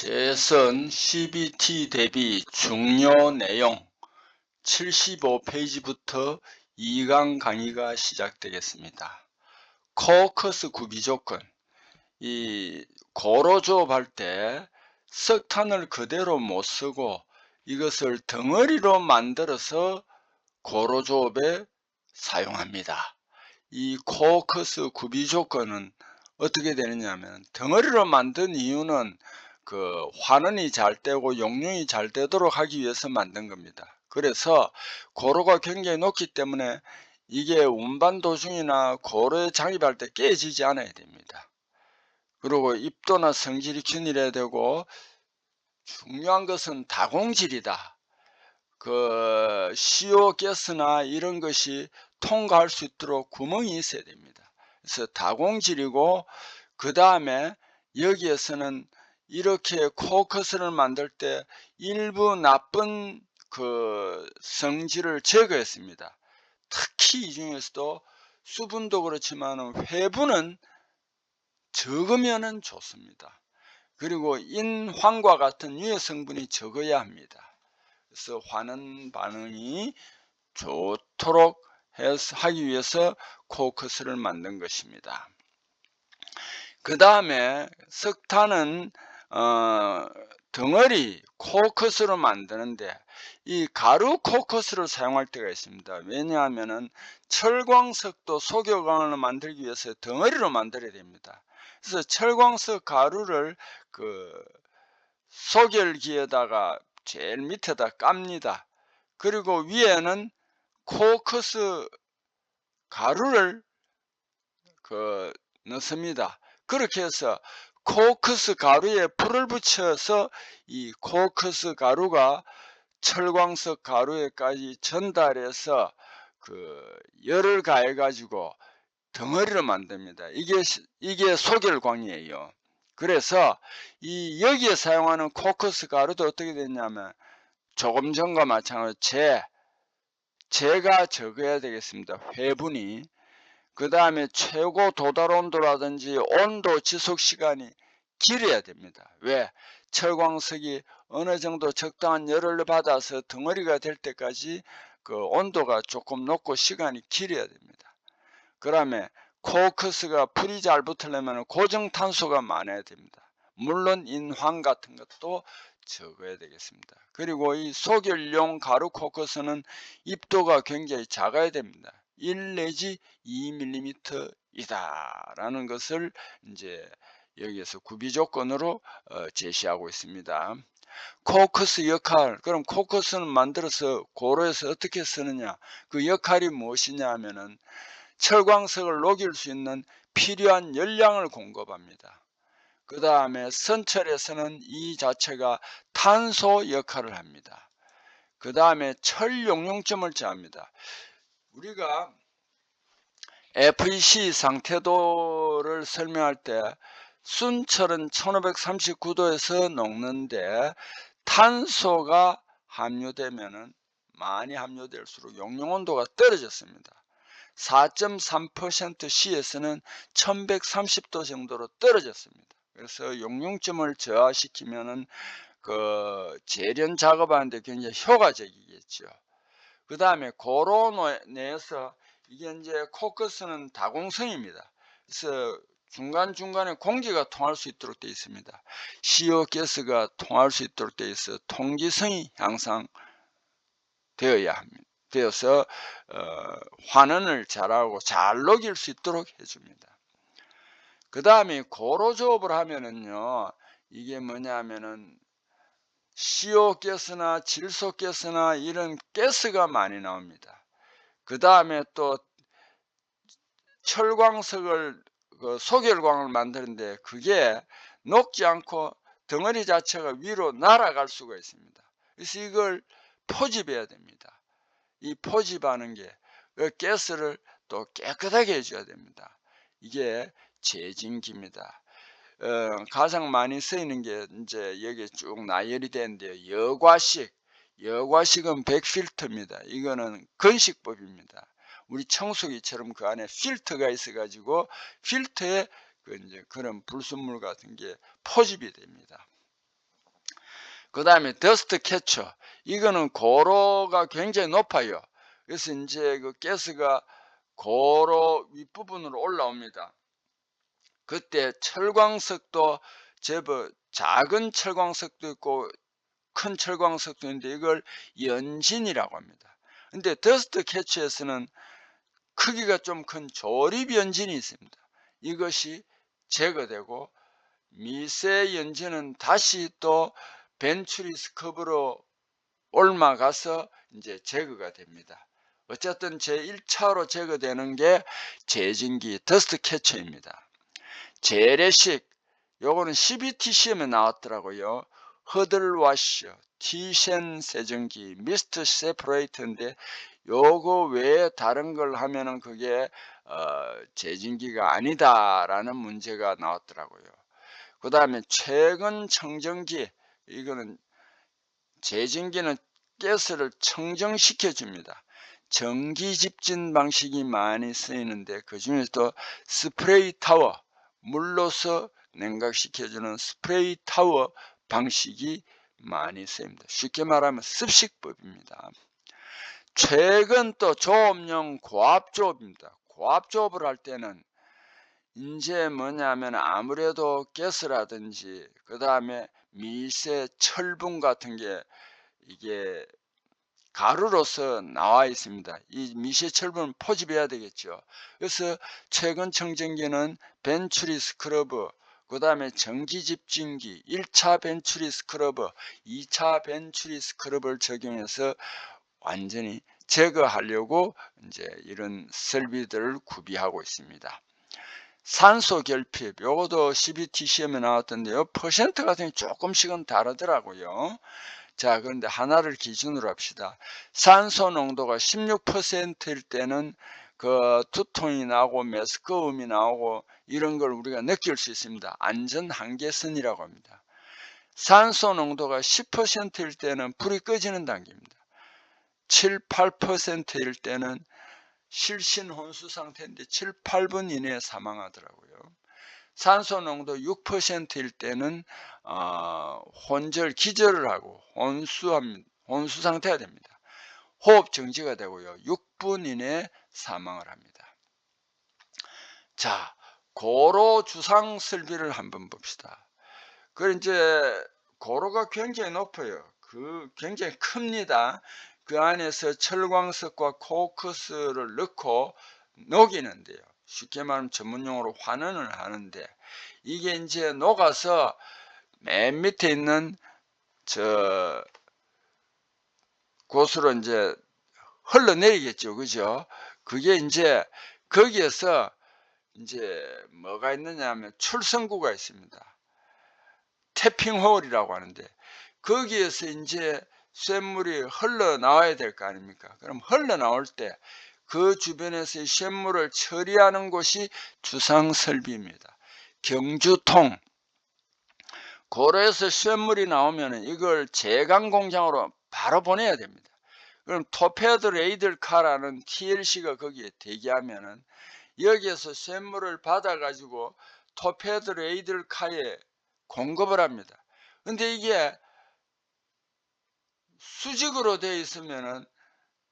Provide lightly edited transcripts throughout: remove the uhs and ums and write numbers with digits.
재선 CBT 대비 중요 내용 75페이지부터 2강 강의가 시작되겠습니다. 코어커스 구비 조건. 이 고로 조업할 때 석탄을 그대로 못 쓰고 이것을 덩어리로 만들어서 고로 조업에 사용합니다. 이 코어커스 구비 조건은 어떻게 되느냐 하면, 덩어리로 만든 이유는 그 환원이 잘 되고 용융이 잘 되도록 하기 위해서 만든 겁니다. 그래서 고로가 굉장히 높기 때문에 이게 운반 도중이나 고로에 장입할 때 깨지지 않아야 됩니다. 그리고 입도나 성질이 균일해야 되고, 중요한 것은 다공질이다. 그 CO 가스나 이런 것이 통과할 수 있도록 구멍이 있어야 됩니다. 그래서 다공질이고, 그 다음에 여기에서는 이렇게 코어커스를 만들 때 일부 나쁜 그 성질을 제거했습니다. 특히 이 중에서도 수분도 그렇지만 회분은 적으면 좋습니다. 그리고 인황과 같은 유해 성분이 적어야 합니다. 그래서 환원 반응이 좋도록 하기 위해서 코어커스를 만든 것입니다. 그 다음에 석탄은 덩어리 코어커스로 만드는데 이 가루 코어커스를 사용할 때가 있습니다. 왜냐하면 철광석도 소결광을 만들기 위해서 덩어리로 만들어야 됩니다. 그래서 철광석 가루를 그 소결기에다가 제일 밑에다 깝니다. 그리고 위에는 코어커스 가루를 넣습니다. 그렇게 해서 코어커스 가루에 불을 붙여서 이 코어커스 가루가 철광석 가루에까지 전달해서 그 열을 가해 가지고 덩어리를 만듭니다. 이게 소결광이에요. 그래서 이 여기에 사용하는 코어커스 가루도 어떻게 됐냐면, 조금 전과 마찬가지로 재가 적어야 되겠습니다. 회분이. 그 다음에 최고 도달 온도라든지 온도 지속 시간이 길어야 됩니다. 왜? 철광석이 어느 정도 적당한 열을 받아서 덩어리가 될 때까지 그 온도가 조금 높고 시간이 길어야 됩니다. 그 다음에 코어커스가 불이 잘 붙으려면 고정탄소가 많아야 됩니다. 물론 인황 같은 것도 적어야 되겠습니다. 그리고 이 소결용 가루 코어커스는 입도가 굉장히 작아야 됩니다. 1 내지 2mm 이다라는 것을 이제 여기에서 구비 조건으로 제시하고 있습니다. 코어커스 역할. 그럼 코어커스는 만들어서 고로에서 어떻게 쓰느냐? 그 역할이 무엇이냐 하면은 철광석을 녹일 수 있는 필요한 열량을 공급합니다. 그 다음에 선철에서는 이 자체가 탄소 역할을 합니다. 그 다음에 철 용융점을 제합니다. 우리가 FEC 상태도를 설명할 때 순철은 1539도에서 녹는데, 탄소가 함유되면은 많이 함유될수록 용융온도가 떨어졌습니다. 4.3% C에서는 1130도 정도로 떨어졌습니다. 그래서 용융점을 저하시키면은 그 재련 작업하는데 굉장히 효과적이겠죠. 그 다음에 고로 내에서 이게 이제 코어커스는 다공성입니다. 그래서 중간중간에 공기가 통할 수 있도록 되어 있습니다. CO 가스가 통할 수 있도록 되어 있어 통기성이 향상 되어서 환원을 잘하고 잘 녹일 수 있도록 해줍니다. 그 다음에 고로 조업을 하면은요, 이게 뭐냐면은 CO 가스나 질소 가스나 이런 가스가 많이 나옵니다. 그 다음에 또 철광석을 소결광을 만드는데 그게 녹지 않고 덩어리 자체가 위로 날아갈 수가 있습니다. 그래서 이걸 포집해야 됩니다. 이 포집하는 게 그 가스를 또 깨끗하게 해줘야 됩니다. 이게 제진기입니다. 가장 많이 쓰이는 게 이제 여기 쭉 나열이 되는데요. 여과식은 100필터입니다. 이거는 건식법입니다. 우리 청소기처럼 그 안에 필터가 있어 가지고 필터에 이제 그런 불순물 같은 게 포집이 됩니다. 그 다음에 더스트 캐쳐, 이거는 고로가 굉장히 높아요. 그래서 이제 그 가스가 고로 윗부분으로 올라옵니다. 그때 철광석도 제법 작은 철광석도 있고 큰 철광석도 있는데 이걸 연진이라고 합니다. 근데 더스트 캐치에서는 크기가 좀 큰 조립 연진이 있습니다. 이것이 제거되고 미세 연진은 다시 또 벤츄리스 컵으로 옮아가서 이제 제거가 됩니다. 어쨌든 제1차로 제거되는 게 제진기 더스트 캐쳐입니다. 재래식, 요거는 CBT 시험에 나왔더라고요. 허들와셔, 티셴 세정기, 미스트 세퍼레이터인데 요거 외에 다른 걸 하면은 그게 제진기가 아니다라는 문제가 나왔더라고요. 그 다음에 최근 청정기, 이거는 제진기는 가스를 청정시켜 줍니다. 전기 집진 방식이 많이 쓰이는데 그 중에서도 스프레이 타워, 물로서 냉각시켜주는 스프레이 타워 방식이 많이 쓰입니다. 쉽게 말하면 습식법입니다. 최근 또 조업용 고압조업입니다. 고압조업을 할 때는 이제 뭐냐면 아무래도 가스라든지 그 다음에 미세 철분 같은 게 이게 가루로서 나와 있습니다. 이 미세 철분을 포집해야 되겠죠. 그래서 최근 청정기는 벤츄리 스크러버, 그 다음에 전기 집진기, 1차 벤츄리 스크러버, 2차 벤츄리 스크러버를 적용해서 완전히 제거하려고 이제 이런 설비들을 구비하고 있습니다. 산소 결핍, 요것도 CBT 시험에 나왔던데요. 퍼센트 같은 게 조금씩은 다르더라고요. 자, 그런데 하나를 기준으로 합시다. 산소 농도가 16%일 때는 그 두통이 나고 메스꺼움이 나오고 이런 걸 우리가 느낄 수 있습니다. 안전 한계선이라고 합니다. 산소 농도가 10%일 때는 불이 꺼지는 단계입니다. 7, 8%일 때는 실신 혼수 상태인데 7, 8분 이내에 사망하더라고요. 산소 농도 6%일 때는 혼절, 기절을 하고 혼수 상태가 됩니다. 호흡 정지가 되고요. 6분 이내에 사망을 합니다. 자, 고로 주상 설비를 한번 봅시다. 그 이제 고로가 굉장히 높아요. 굉장히 큽니다. 그 안에서 철광석과 코크스를 넣고 녹이는데요. 쉽게 말하면 전문용어로 환원을 하는데 이게 이제 녹아서 맨 밑에 있는 곳으로 이제 흘러내리겠죠. 그죠? 그게 이제 거기에서 이제 뭐가 있느냐 하면 출성구가 있습니다. 태핑홀이라고 하는데 거기에서 이제 쇳물이 흘러나와야 될 거 아닙니까? 그럼 흘러나올 때 그 주변에서 쇳물을 처리하는 곳이 주상설비입니다. 경주통, 고로에서 쇳물이 나오면 이걸 제강 공장으로 바로 보내야 됩니다. 그럼 토페드 레이들 카라는 TLC가 거기에 대기하면은 여기에서 쇳물을 받아 가지고 토페드 레이들 카에 공급을 합니다. 근데 이게 수직으로 되어 있으면은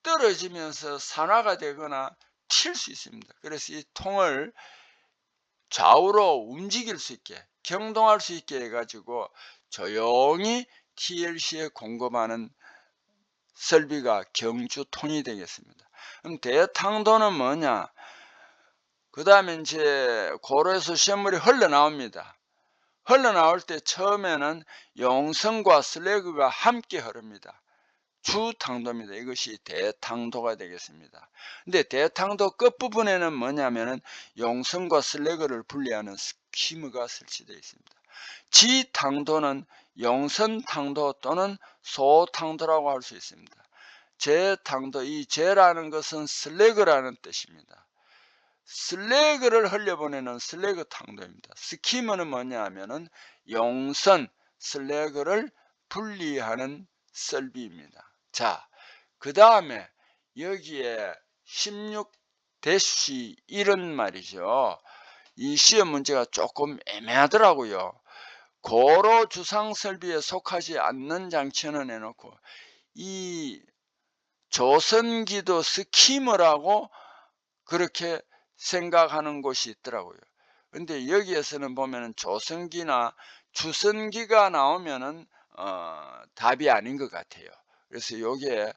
떨어지면서 산화가 되거나 튈 수 있습니다. 그래서 이 통을 좌우로 움직일 수 있게, 경동할 수 있게 해가지고 조용히 TLC에 공급하는 설비가 경주통이 되겠습니다. 그럼 대탕도는 뭐냐? 그 다음에 이제 고로에서 쇳물이 흘러나옵니다. 흘러나올 때 처음에는 용선과 슬래그가 함께 흐릅니다. 주탕도입니다. 이것이 대탕도가 되겠습니다. 근데 대탕도 끝부분에는 뭐냐면은 용선과 슬래그를 분리하는 스키머가 설치되어 있습니다. 지탕도는 용선탕도 또는 소탕도라고 할 수 있습니다. 제탕도, 이 제라는 것은 슬래그라는 뜻입니다. 슬래그를 흘려보내는 슬래그 탕도입니다. 스키머는 뭐냐 하면은 용선, 슬래그를 분리하는 설비입니다. 자, 그 다음에 여기에 16-1은 말이죠. 이 시험 문제가 조금 애매하더라고요. 고로 주상설비에 속하지 않는 장치는 해놓고 이 조선기도 스키머라고 그렇게 생각하는 곳이 있더라고요. 근데 여기에서는 보면은 조선기나 주선기가 나오면은 답이 아닌 것 같아요. 그래서 여기에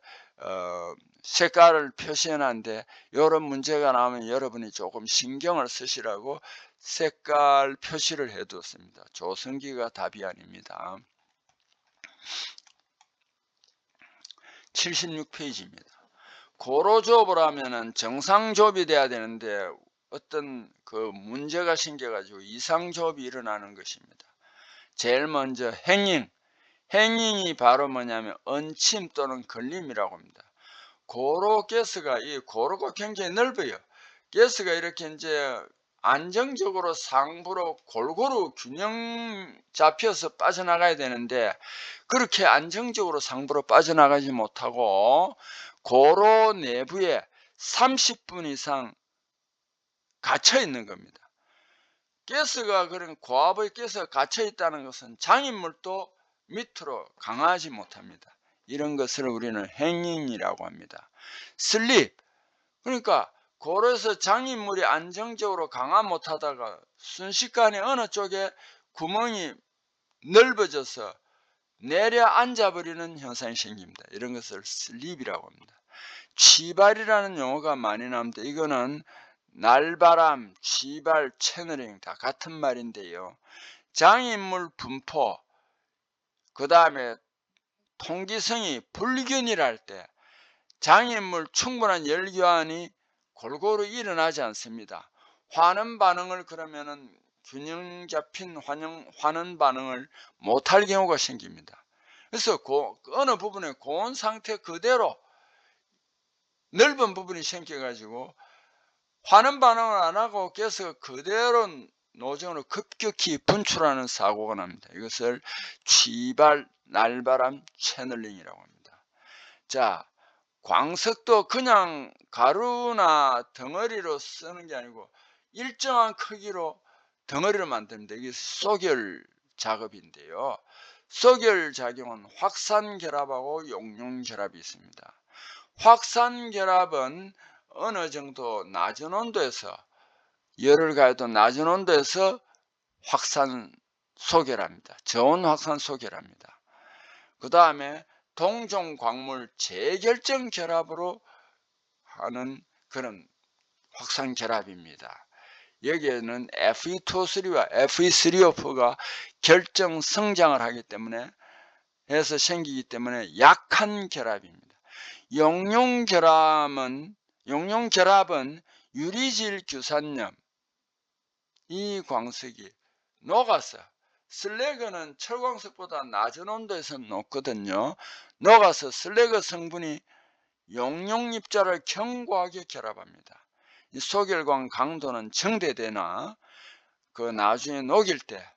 색깔을 표시해놨는데 이런 문제가 나오면 여러분이 조금 신경을 쓰시라고 색깔 표시를 해두었습니다. 조선기가 답이 아닙니다. 76페이지입니다. 고로 조업을 하면은 정상 조업이 돼야 되는데 어떤 그 문제가 생겨가지고 이상 조업이 일어나는 것입니다. 제일 먼저 행잉. 행잉이 바로 뭐냐면 얹힘 또는 걸림이라고 합니다. 고로 가스가 이 고로가 굉장히 넓어요. 가스가 이렇게 이제 안정적으로 상부로 골고루 균형 잡혀서 빠져나가야 되는데 그렇게 안정적으로 상부로 빠져나가지 못하고 고로 내부에 30분 이상 갇혀 있는 겁니다. 가스가 그런 고압의 가스가 갇혀 있다는 것은 장인물도 밑으로 강하지 못합니다. 이런 것을 우리는 행잉이라고 합니다. 슬립, 그러니까 고로에서 장인물이 안정적으로 강화 못하다가 순식간에 어느 쪽에 구멍이 넓어져서 내려앉아버리는 현상이 생깁니다. 이런 것을 슬립이라고 합니다. 취발이라는 용어가 많이 나옵니다. 이거는 날바람, 취발, 채널링 다 같은 말인데요. 장인물 분포, 그 다음에 통기성이 불균일할 때 장인물 충분한 열교환이 골고루 일어나지 않습니다. 환원 반응을 그러면은 균형 잡힌 환원 반응을 못할 경우가 생깁니다. 그래서 어느 부분에 고온 상태 그대로 넓은 부분이 생겨가지고 환원 반응을 안 하고 가스가 그대로 노정으로 급격히 분출하는 사고가 납니다. 이것을 취발, 날바람, 채널링이라고 합니다. 자, 광석도 그냥 가루나 덩어리로 쓰는 게 아니고 일정한 크기로 덩어리를 만듭니다. 이게 소결 작업인데요. 소결 작용은 확산결합하고 용융결합이 있습니다. 확산결합은 어느 정도 낮은 온도에서 열을 가해도 낮은 온도에서 확산 소결합니다. 저온 확산 소결합니다. 그 다음에 동종 광물 재결정 결합으로 하는 그런 확산 결합입니다. 여기에는 Fe2O3와 Fe3O4가 결정 성장을 하기 때문에 해서 생기기 때문에 약한 결합입니다. 용융결합은 유리질 규산염, 이 광석이 녹아서 슬래그는 철광석보다 낮은 온도에서 녹거든요. 녹아서 슬래그 성분이 용융입자를 견고하게 결합합니다. 이 소결광 강도는 정대되나 그 나중에 녹일 때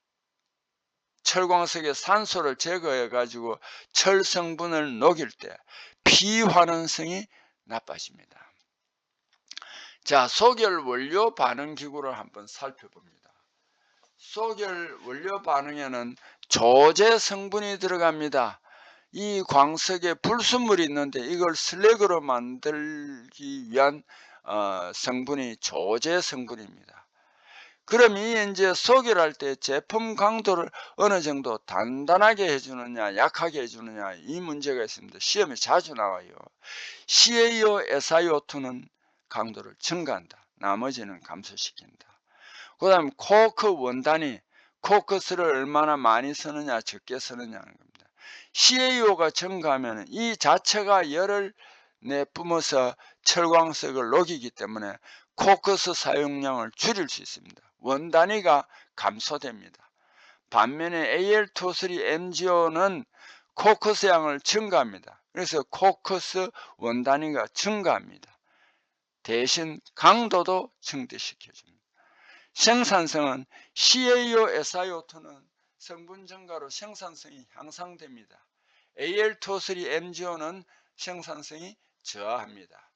철광석의 산소를 제거해 가지고 철 성분을 녹일 때 비환원성이 나빠집니다. 자, 소결 원료 반응 기구를 한번 살펴봅니다. 소결 원료 반응에는 조제 성분이 들어갑니다. 이 광석에 불순물이 있는데 이걸 슬래그로 만들기 위한 성분이 조제 성분입니다. 그럼 이 이제 소결할 때 제품 강도를 어느 정도 단단하게 해주느냐 약하게 해주느냐 이 문제가 있습니다. 시험에 자주 나와요. CaO, SiO2는 강도를 증가한다. 나머지는 감소시킨다. 그 다음 코크 원단위, 코크스를 얼마나 많이 쓰느냐 적게 쓰느냐 하는 겁니다. CaO가 증가하면 이 자체가 열을 내뿜어서 철광석을 녹이기 때문에 코크스 사용량을 줄일 수 있습니다. 원단위가 감소됩니다. 반면에 Al2O3MgO는 코크스 양을 증가합니다. 그래서 코크스 원단위가 증가합니다. 대신 강도도 증대시켜줍니다. 생산성은 CaO, SiO2는 성분 증가로 생산성이 향상됩니다. Al2O3MgO는 생산성이 저하합니다.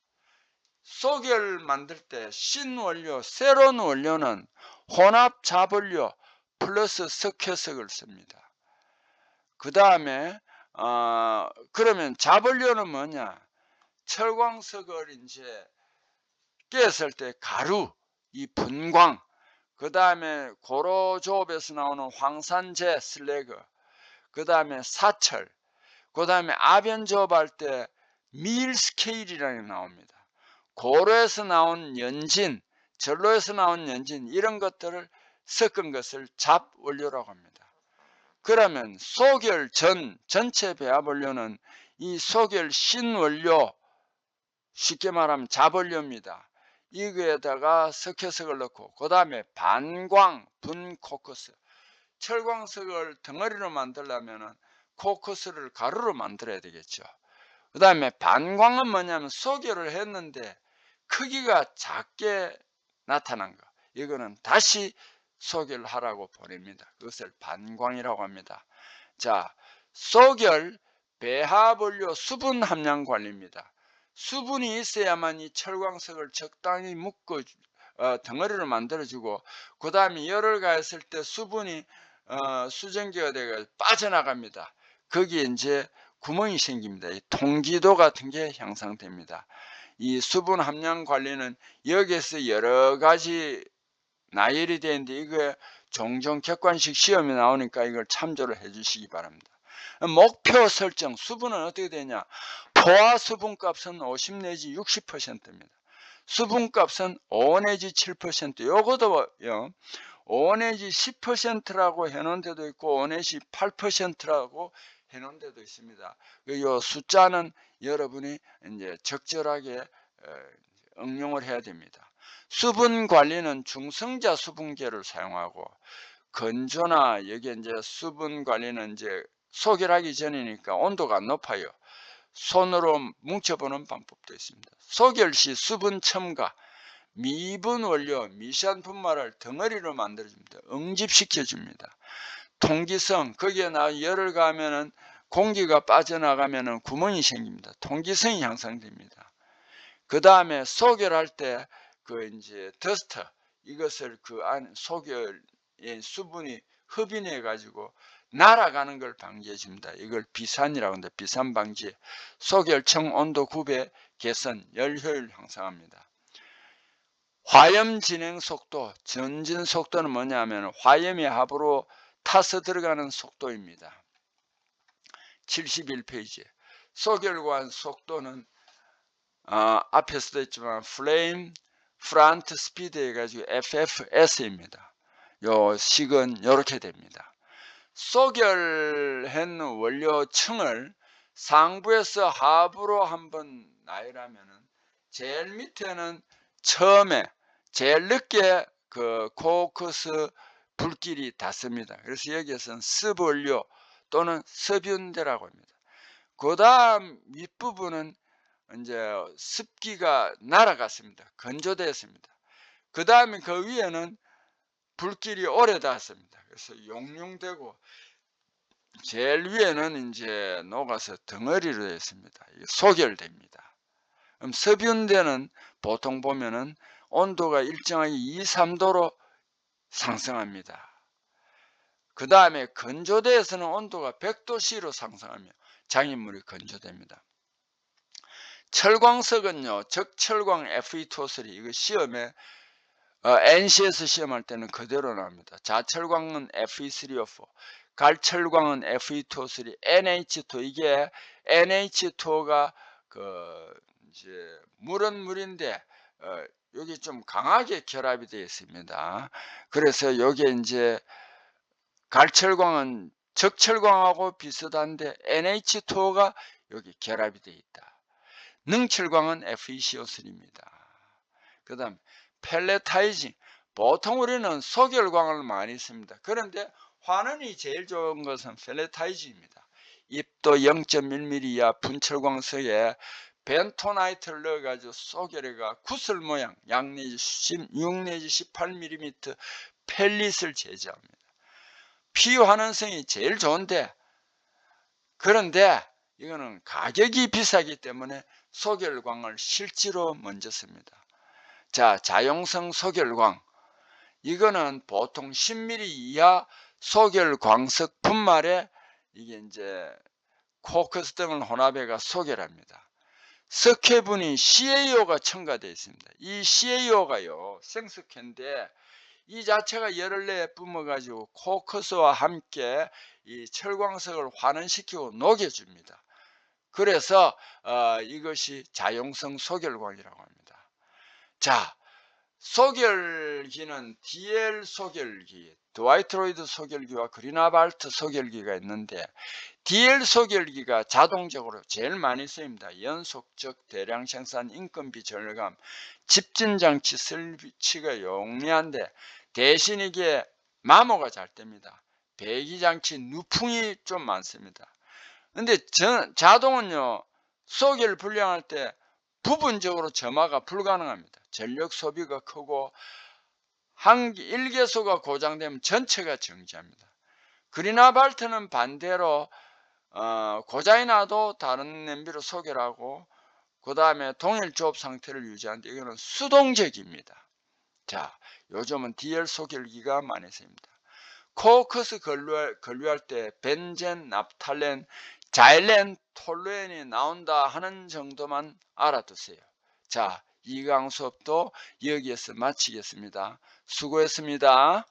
소결 만들 때 신원료, 세론 원료는 혼합 자본료, 플러스 석회석을 씁니다. 그 다음에 그러면 잡으려는 뭐냐? 철광석을 이제 깼을 때 가루, 이 분광, 그 다음에 고로조업에서 나오는 황산재 슬래그, 그 다음에 사철, 그 다음에 아변조업할 때 밀스케일이라는 게 나옵니다. 고로에서 나온 연진, 전로에서 나온 연진, 이런 것들을 섞은 것을 잡원료라고 합니다. 그러면 소결 전체 배합원료는 이 소결 신원료, 쉽게 말하면 잡원료입니다. 이거에다가 석회석을 넣고, 그 다음에 반광 분코커스, 철광석을 덩어리로 만들려면 코커스를 가루로 만들어야 되겠죠. 그 다음에 반광은 뭐냐면 소결을 했는데 크기가 작게 나타난 거, 이거는 다시 소결하라고 보냅니다. 그것을 반광이라고 합니다. 자, 소결 배합원료 수분 함량 관리입니다. 수분이 있어야만 이 철광석을 적당히 묶어 덩어리로 만들어주고, 그 다음에 열을 가했을 때 수분이 수증기가 되어 빠져나갑니다. 거기에 이제 구멍이 생깁니다. 이 통기도 같은 게 형성됩니다. 이 수분 함량 관리는 여기에서 여러 가지 나열이 되는데, 이거 종종 객관식 시험에 나오니까 이걸 참조를 해 주시기 바랍니다. 목표 설정, 수분은 어떻게 되냐? 포화 수분값은 50 내지 60%입니다. 수분값은 5 내지 7%, 요거도요 5 내지 10%라고 해놓은 데도 있고 5 내지 8%라고 해놓은 데도 있습니다. 이 숫자는 여러분이 이제 적절하게 응용을 해야 됩니다. 수분 관리는 중성자 수분계를 사용하고, 건조나 여기 이제 수분 관리는 이제 소결하기 전이니까 온도가 높아요. 손으로 뭉쳐보는 방법도 있습니다. 소결 시 수분 첨가, 미분 원료, 미세한 분말을 덩어리로 만들어줍니다. 응집시켜줍니다. 통기성, 거기에 열을 가하면은 공기가 빠져나가면은 구멍이 생깁니다. 통기성이 향상됩니다. 그 다음에 소결할 때 그 이제 더스트, 이것을 그 안 소결의 수분이 흡인해 가지고 날아가는 걸 방지해 줍니다. 이걸 비산이라고 하는데, 비산 방지, 소결청 온도 9배 개선, 열 효율 향상합니다. 화염 진행 속도, 전진 속도는 뭐냐면 화염이 합으로 타서 들어가는 속도입니다. 71페이지. 소결관 속도는 앞에서도 했지만 플레임 프런트 스피드 해가지고 FFS입니다. 요 식은 이렇게 됩니다. 소결한 원료층을 상부에서 하부로 한번 나열하면은, 제일 밑에는 처음에 제일 늦게 그 코커스 불길이 닿습니다. 그래서 여기에서는 습원료 또는 습윤대라고 합니다. 그 다음 윗부분은 이제 습기가 날아갔습니다. 건조되었습니다. 그 다음에 그 위에는 불길이 오래 닿았습니다. 그래서 용융되고, 제일 위에는 이제 녹아서 덩어리로 됐습니다. 소결됩니다. 그럼 습윤대는 보통 보면은 온도가 일정하게 2, 3도로 상승합니다. 그 다음에 건조대에서는 온도가 100도씨로 상승하며 장애물이 건조됩니다. 철광석은요, 적철광 Fe2O3, 이거 시험에 NCS 시험할 때는 그대로 나옵니다. 자철광은 Fe3O4, 갈철광은 Fe2O3, NH2, 이게 NH2가 그 이제 물은 물인데 여기 좀 강하게 결합이 되어 있습니다. 그래서 여기에 이제 갈철광은 적철광하고 비슷한데 NH2가 여기 결합이 되어 있다. 능철광은 FeCO3입니다. 그 다음 펠레타이징, 보통 우리는 소결광을 많이 씁니다. 그런데 환원이 제일 좋은 것은 펠레타이징입니다. 입도 0.1mm 이하 분철광석에 벤토나이트를 넣어가지고 소결해가 구슬 모양 약 내지 6 내지 18mm 펠릿을 제조합니다. 피환원성이 제일 좋은데, 그런데 이거는 가격이 비싸기 때문에 소결광을 실제로 먼저 씁니다. 자, 자용성 소결광, 이거는 보통 10mm 이하 소결 광석 분말에 이게 이제 코크스 등을 혼합해가 소결합니다. 석회분이 CaO가 첨가되어 있습니다. 이 CaO가요, 생석회인데 이 자체가 열을 내에 뿜어가지고 코크스와 함께 이 철광석을 환원시키고 녹여줍니다. 그래서 이것이 자용성 소결광이라고 합니다. 자, 소결기는 DL 소결기, 드와이트로이드 소결기와 그리나발트 소결기가 있는데 DL 소결기가 자동적으로 제일 많이 쓰입니다. 연속적 대량 생산, 인건비 절감, 집진장치 설치가 용이한데 대신 이게 마모가 잘 됩니다. 배기장치 누풍이 좀 많습니다. 근데 자동은요, 소결 불량할 때 부분적으로 점화가 불가능합니다. 전력 소비가 크고 1개소가 고장되면 전체가 정지합니다. 그리나발트는 반대로 고장이 나도 다른 냄비로 소결하고 그 다음에 동일 조업 상태를 유지하는데 이거는 수동적입니다. 자, 요즘은 DL 소결기가 많이 쓰입니다. 코크스 건류할 때 벤젠, 납탈렌, 자일렌, 톨루엔이 나온다 하는 정도만 알아두세요. 자, 이 강수업도 여기에서 마치겠습니다. 수고했습니다.